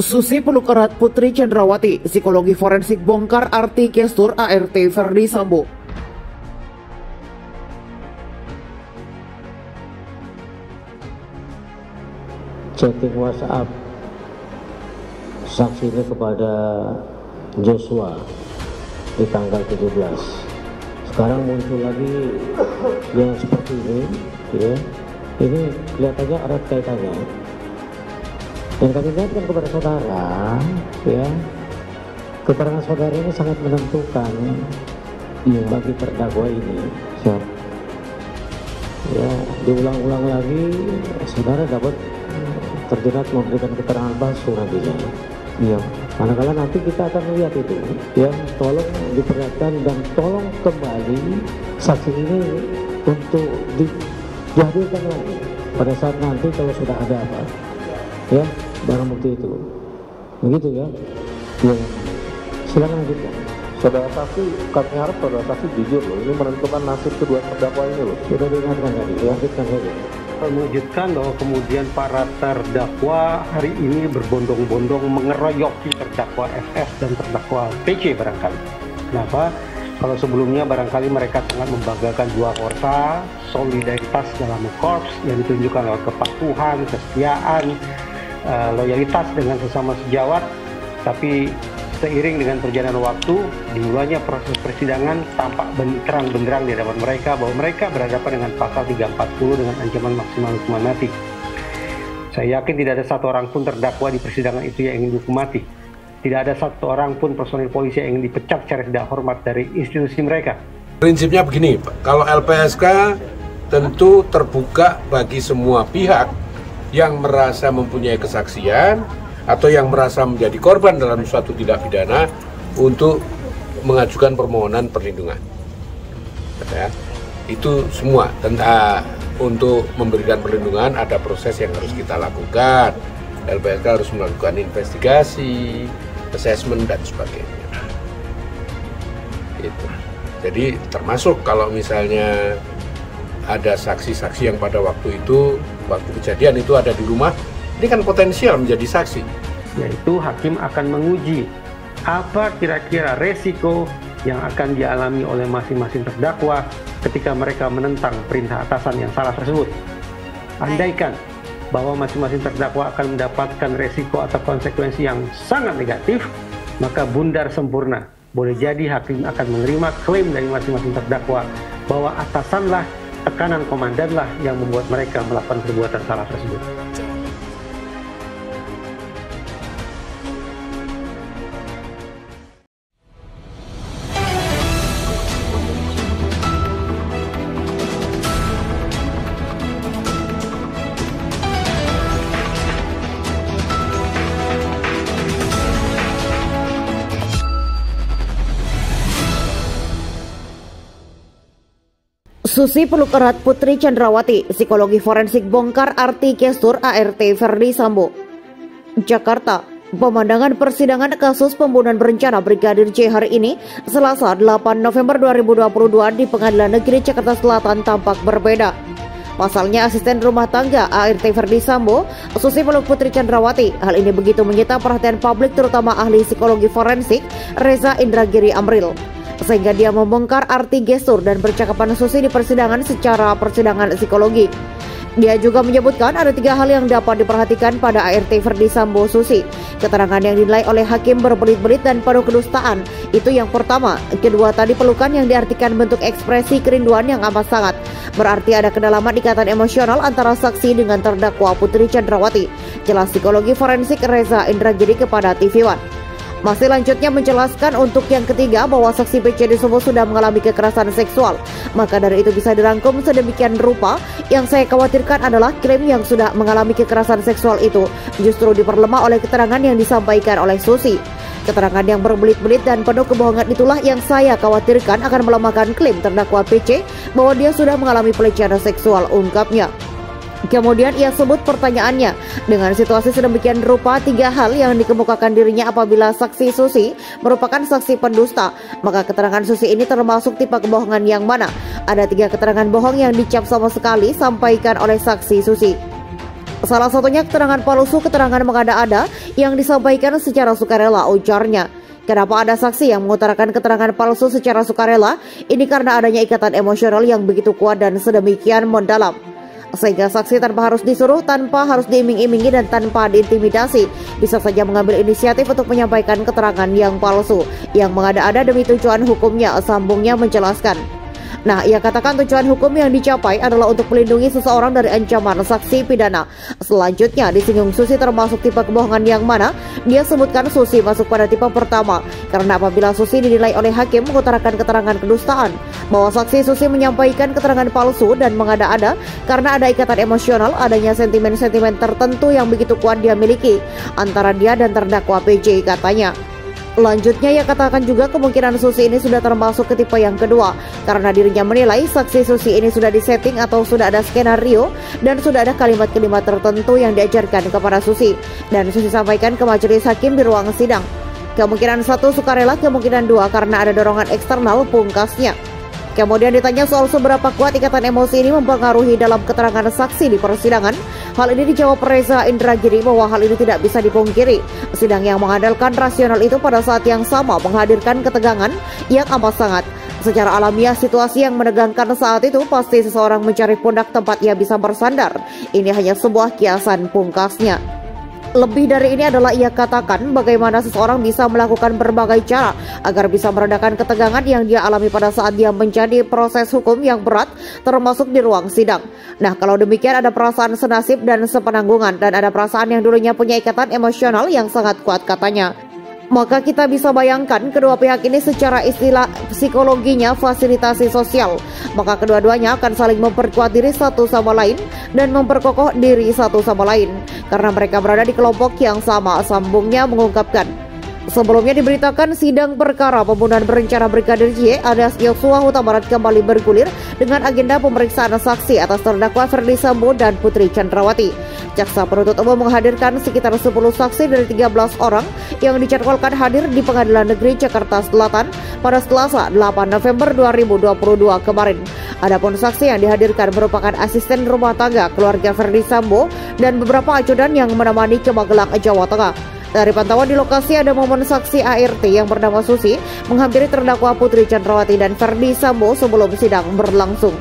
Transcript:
Susi peluk erat Putri Chandrawati, psikologi forensik bongkar arti gestur ART Ferdi Sambo. Chatting WhatsApp saksi ini kepada Joshua di tanggal 17. Sekarang muncul lagi yang seperti ini, ya. Ini kelihatannya ada kaitannya. Dan kami ingatkan kepada saudara, ya, keterangan saudara ini sangat menentukan bagi terdakwa ini. Siap. Ya, diulang-ulang lagi, saudara dapat terjerat memberikan keterangan palsu nantinya. Iya. Manakala nanti kita akan melihat itu, ya, tolong diperhatikan dan tolong kembali saksi ini untuk dihadirkan lagi pada saat nanti kalau sudah ada apa, ya, barang bukti itu. Begitu ya. Ya. Silakan lanjutkan. Saudara saksi, kami harap saudara saksi jujur loh. Ini menentukan nasib kedua terdakwa ini loh. Sudah diingatkan tadi, lanjutkan saja. Mewujudkan bahwa kemudian para terdakwa hari ini berbondong-bondong mengeroyoki terdakwa FS dan terdakwa PC barangkali. Kenapa? Kalau sebelumnya barangkali mereka sangat membanggakan dua korsa, solidaritas dalam korps yang ditunjukkan lewat kepatuhan, kesetiaan, loyalitas dengan sesama sejawat, tapi seiring dengan perjalanan waktu, dimulainya proses persidangan tampak terang benderang di hadapan mereka bahwa mereka berhadapan dengan pasal 340 dengan ancaman maksimal hukuman mati. Saya yakin tidak ada satu orang pun terdakwa di persidangan itu yang ingin dihukum mati. Tidak ada satu orang pun personil polisi yang ingin dipecat secara tidak hormat dari institusi mereka. Prinsipnya begini, Pak. Kalau LPSK tentu terbuka bagi semua pihak yang merasa mempunyai kesaksian atau yang merasa menjadi korban dalam suatu tindak pidana untuk mengajukan permohonan perlindungan. Ya, itu semua tentang untuk memberikan perlindungan ada proses yang harus kita lakukan. LPSK harus melakukan investigasi, assessment dan sebagainya. Itu. Jadi termasuk kalau misalnya ada saksi-saksi yang pada waktu itu, waktu kejadian itu ada di rumah, ini kan potensial menjadi saksi. Yaitu hakim akan menguji apa kira-kira resiko yang akan dialami oleh masing-masing terdakwa ketika mereka menentang perintah atasan yang salah tersebut. Andaikan bahwa masing-masing terdakwa akan mendapatkan resiko atau konsekuensi yang sangat negatif, maka bundar sempurna. Boleh jadi hakim akan menerima klaim dari masing-masing terdakwa bahwa atasanlah, tekanan komandanlah yang membuat mereka melakukan perbuatan salah tersebut. Susi peluk erat Putri Chandrawati, psikologi forensik bongkar arti gestur ART Ferdi Sambo. Jakarta, pemandangan persidangan kasus pembunuhan berencana Brigadir J hari ini, Selasa 8 November 2022 di Pengadilan Negeri Jakarta Selatan tampak berbeda. Pasalnya asisten rumah tangga ART Ferdi Sambo, Susi peluk Putri Chandrawati. Hal ini begitu menyita perhatian publik terutama ahli psikologi forensik Reza Indragiri Amril, sehingga dia membongkar arti gestur dan percakapan Susi di persidangan secara persidangan psikologi. Dia juga menyebutkan ada 3 hal yang dapat diperhatikan pada ART Ferdi Sambo Susi. Keterangan yang dinilai oleh hakim berbelit-belit dan penuh kedustaan. Itu yang pertama. Kedua, tadi pelukan yang diartikan bentuk ekspresi kerinduan yang amat sangat. Berarti ada kedalaman ikatan emosional antara saksi dengan terdakwa Putri Chandrawati. Jelas psikologi forensik Reza Indragiri kepada TV One. Masih lanjutnya menjelaskan untuk yang ketiga bahwa saksi PC disebut sudah mengalami kekerasan seksual. Maka dari itu bisa dirangkum sedemikian rupa, yang saya khawatirkan adalah klaim yang sudah mengalami kekerasan seksual itu justru diperlemah oleh keterangan yang disampaikan oleh Susi. Keterangan yang berbelit-belit dan penuh kebohongan itulah yang saya khawatirkan akan melemahkan klaim terdakwa PC bahwa dia sudah mengalami pelecehan seksual, ungkapnya. Kemudian ia sebut pertanyaannya, dengan situasi sedemikian rupa 3 hal yang dikemukakan dirinya apabila saksi Susi merupakan saksi pendusta, maka keterangan Susi ini termasuk tipe kebohongan yang mana? Ada 3 keterangan bohong yang dicap sama sekali sampaikan oleh saksi Susi. Salah satunya keterangan palsu, keterangan mengada-ada yang disampaikan secara sukarela, ujarnya. Kenapa ada saksi yang mengutarakan keterangan palsu secara sukarela? Ini karena adanya ikatan emosional yang begitu kuat dan sedemikian mendalam. Sehingga saksi tanpa harus disuruh, tanpa harus diiming-imingi, dan tanpa diintimidasi, bisa saja mengambil inisiatif untuk menyampaikan keterangan yang palsu, yang mengada-ada demi tujuan hukumnya, sambungnya menjelaskan. Nah, ia katakan tujuan hukum yang dicapai adalah untuk melindungi seseorang dari ancaman saksi pidana. Selanjutnya, disinggung Susi termasuk tipe kebohongan yang mana dia sebutkan Susi masuk pada tipe pertama. Karena apabila Susi dinilai oleh hakim mengutarakan keterangan kedustaan, bahwa saksi Susi menyampaikan keterangan palsu dan mengada-ada karena ada ikatan emosional, adanya sentimen-sentimen tertentu yang begitu kuat dia miliki antara dia dan terdakwa PJ, katanya. Lanjutnya, ia katakan juga kemungkinan Susi ini sudah termasuk ke tipe yang kedua karena dirinya menilai saksi Susi ini sudah disetting atau sudah ada skenario dan sudah ada kalimat-kalimat tertentu yang diajarkan kepada Susi dan Susi sampaikan ke majelis hakim di ruang sidang. Kemungkinan 1 sukarela, kemungkinan 2 karena ada dorongan eksternal, pungkasnya. Kemudian ditanya soal seberapa kuat ikatan emosi ini mempengaruhi dalam keterangan saksi di persidangan. Hal ini dijawab Reza Indragiri bahwa hal ini tidak bisa dipungkiri. Sidang yang mengandalkan rasional itu pada saat yang sama menghadirkan ketegangan yang amat sangat. Secara alamiah, situasi yang menegangkan saat itu pasti seseorang mencari pundak tempat ia bisa bersandar. Ini hanya sebuah kiasan, pungkasnya. Lebih dari ini adalah ia katakan bagaimana seseorang bisa melakukan berbagai cara agar bisa meredakan ketegangan yang dia alami pada saat dia menjadi proses hukum yang berat, termasuk di ruang sidang. Nah, kalau demikian ada perasaan senasib dan sepenanggungan, dan ada perasaan yang dulunya punya ikatan emosional yang sangat kuat, katanya. Maka kita bisa bayangkan kedua pihak ini secara istilah psikologinya fasilitasi sosial. Maka kedua-duanya akan saling memperkuat diri satu sama lain dan memperkokoh diri satu sama lain karena mereka berada di kelompok yang sama, sambungnya mengungkapkan. Sebelumnya diberitakan sidang perkara pembunuhan berencana Brigadir J alias Yosua Huta Barat kembali bergulir dengan agenda pemeriksaan saksi atas terdakwa Ferdi Sambo dan Putri Chandrawati. Jaksa penuntut umum menghadirkan sekitar 10 saksi dari 13 orang yang dijadwalkan hadir di Pengadilan Negeri Jakarta Selatan pada Selasa 8 November 2022 kemarin. Adapun saksi yang dihadirkan merupakan asisten rumah tangga keluarga Ferdi Sambo dan beberapa ajudan yang menemani ke Magelang, Jawa Tengah. Dari pantauan di lokasi ada momen saksi ART yang bernama Susi menghampiri terdakwa Putri Chandrawati dan Ferdi Sambo sebelum sidang berlangsung.